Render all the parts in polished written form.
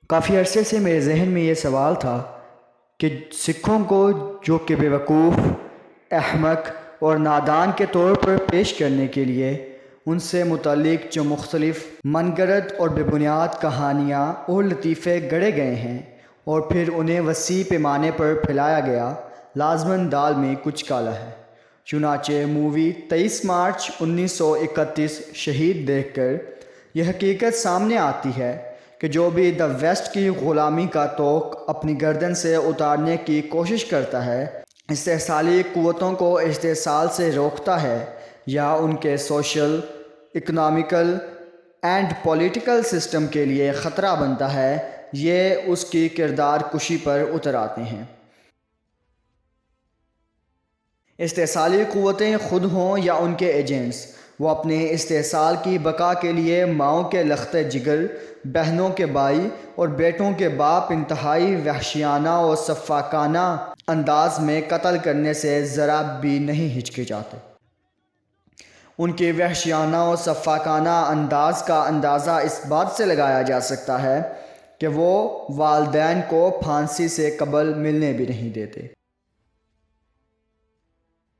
کافی عرصے سے میرے ذہن میں یہ سوال تھا کہ سکھوں کو جو کہ بیوقوف، احمق اور نادان کے طور پر پیش کرنے کے لیے ان سے متعلق جو مختلف من گھڑت اور بے بنیاد کہانیاں اور لطیفے گڑھے گئے ہیں اور پھر انہیں وسیع پیمانے پر پھیلایا گیا، لازماً دال میں کچھ کالا ہے۔ چنانچہ مووی 23 مارچ 1931 شہید دیکھ کر یہ حقیقت سامنے آتی ہے کہ جو بھی دا ویسٹ کی غلامی کا طوق اپنی گردن سے اتارنے کی کوشش کرتا ہے، استحصالی قوتوں کو استحصال سے روکتا ہے یا ان کے social, economical and political system کے لیے خطرہ بنتا ہے، یہ اس کی کردار کشی پر اتر آتے ہیں۔ استحصالی قوتیں خود ہوں یا ان کے ایجنٹس، وہ اپنے استحصال کی بقا کے لیے ماؤں کے لخت جگر، بہنوں کے بھائی اور بیٹوں کے باپ انتہائی وحشیانہ اور سفاکانہ انداز میں قتل کرنے سے ذرا بھی نہیں ہچکچاتے۔ ان کے وحشیانہ اور سفاکانہ انداز کا اندازہ اس بات سے لگایا جا سکتا ہے کہ وہ والدین کو پھانسی سے قبل ملنے بھی نہیں دیتے۔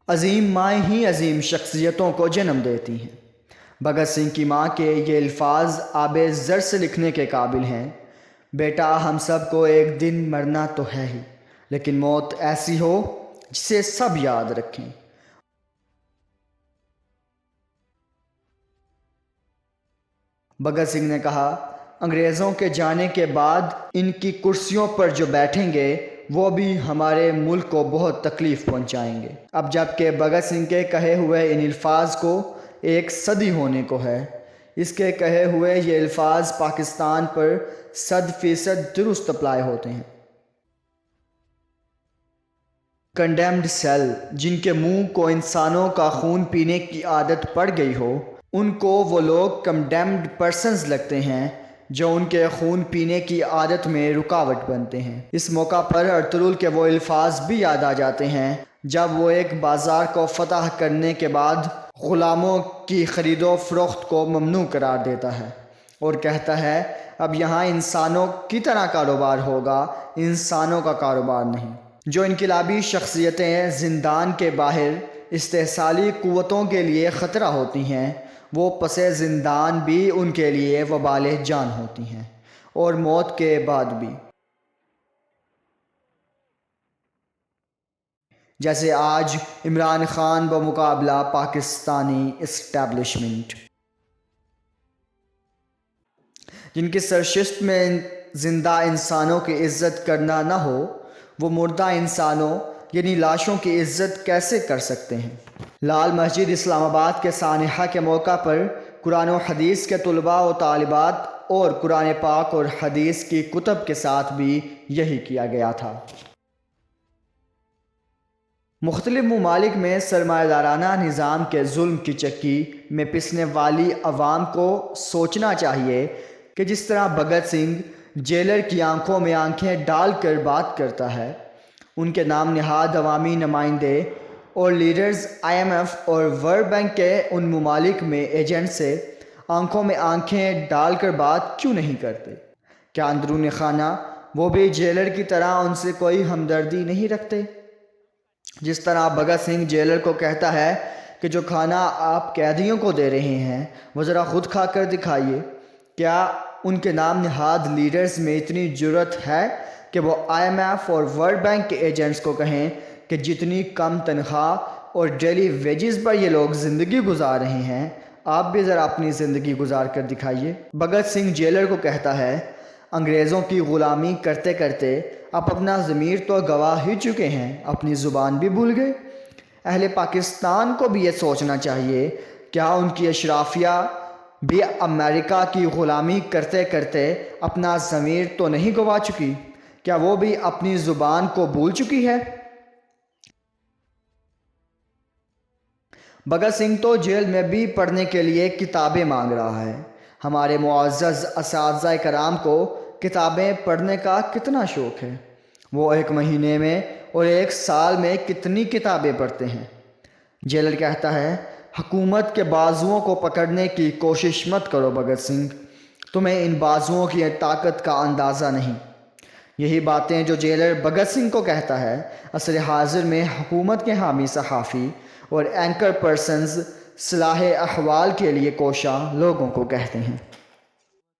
عظیم مائیں ہی عظیم شخصیتوں کو جنم دیتی ہیں۔ بھگت سنگھ کی ماں کے یہ الفاظ آب زر سے لکھنے کے قابل ہیں: بیٹا، ہم سب کو ایک دن مرنا تو ہے ہی، لیکن موت ایسی ہو جسے سب یاد رکھیں۔ بھگت سنگھ نے کہا، انگریزوں کے جانے کے بعد ان کی کرسیوں پر جو بیٹھیں گے وہ بھی ہمارے ملک کو بہت تکلیف پہنچائیں گے۔ اب جب کہ بھگت سنگھ کے کہے ہوئے ان الفاظ کو 1 صدی ہونے کو ہے، اس کے کہے ہوئے یہ الفاظ پاکستان پر 100% درست اپلائی ہوتے ہیں۔ کنڈیمڈ سیل، جن کے منہ کو انسانوں کا خون پینے کی عادت پڑ گئی ہو، ان کو وہ لوگ کنڈیمڈ پرسنز لگتے ہیں جو ان کے خون پینے کی عادت میں رکاوٹ بنتے ہیں۔ اس موقع پر ارطغرل کے وہ الفاظ بھی یاد آ جاتے ہیں جب وہ ایک بازار کو فتح کرنے کے بعد غلاموں کی خرید و فروخت کو ممنوع قرار دیتا ہے اور کہتا ہے، اب یہاں انسانوں کی طرح کاروبار ہوگا، انسانوں کا کاروبار نہیں۔ جو انقلابی شخصیتیں زندان کے باہر استحصالی قوتوں کے لیے خطرہ ہوتی ہیں، وہ پس زندان بھی ان کے لیے وبال جان ہوتی ہیں، اور موت کے بعد بھی۔ جیسے آج عمران خان بمقابلہ پاکستانی اسٹیبلشمنٹ، جن کی سرشت میں زندہ انسانوں کی عزت کرنا نہ ہو، وہ مردہ انسانوں یعنی لاشوں کی عزت کیسے کر سکتے ہیں؟ لال مسجد اسلام آباد کے سانحہ کے موقع پر قرآن و حدیث کے طلباء و طالبات اور قرآن پاک اور حدیث کی کتب کے ساتھ بھی یہی کیا گیا تھا۔ مختلف ممالک میں سرمایہ دارانہ نظام کے ظلم کی چکی میں پسنے والی عوام کو سوچنا چاہیے کہ جس طرح بھگت سنگھ جیلر کی آنکھوں میں آنکھیں ڈال کر بات کرتا ہے، ان کے نام نہاد عوامی نمائندے اور لیڈرز IMF اور ورلڈ بینک کے ان ممالک میں ایجنٹ سے آنکھوں میں آنکھیں ڈال کر بات کیوں نہیں کرتے؟ کیا اندرون خانہ وہ بھی جیلر کی طرح ان سے کوئی ہمدردی نہیں رکھتے؟ جس طرح بھگت سنگھ جیلر کو کہتا ہے کہ جو کھانا آپ قیدیوں کو دے رہے ہیں وہ ذرا خود کھا کر دکھائیے، کیا ان کے نام نہاد لیڈرز میں اتنی جرأت ہے کہ وہ IMF اور ورلڈ بینک کے ایجنٹس کو کہیں کہ جتنی کم تنخواہ اور ڈیلی ویجز پر یہ لوگ زندگی گزار رہے ہیں، آپ بھی ذرا اپنی زندگی گزار کر دکھائیے؟ بھگت سنگھ جیلر کو کہتا ہے، انگریزوں کی غلامی کرتے کرتے آپ اپنا ضمیر تو گوا ہی چکے ہیں، اپنی زبان بھی بھول گئے۔ اہل پاکستان کو بھی یہ سوچنا چاہیے، کیا ان کی اشرافیہ بھی امریکہ کی غلامی کرتے کرتے اپنا ضمیر تو نہیں گوا چکی؟ کیا وہ بھی اپنی زبان کو بھول چکی ہے؟ بھگت سنگھ تو جیل میں بھی پڑھنے کے لیے کتابیں مانگ رہا ہے۔ ہمارے معزز اساتذہ کرام کو کتابیں پڑھنے کا کتنا شوق ہے، وہ 1 مہینے میں اور 1 سال میں کتنی کتابیں پڑھتے ہیں؟ جیلر کہتا ہے، حکومت کے بازوؤں کو پکڑنے کی کوشش مت کرو بھگت سنگھ، تمہیں ان بازوؤں کی طاقت کا اندازہ نہیں۔ یہی باتیں جو جیلر بھگت سنگھ کو کہتا ہے، عصر حاضر میں حکومت کے حامی صحافی اور اینکر پرسنز صلاح احوال کے لیے کوشاں لوگوں کو کہتے ہیں۔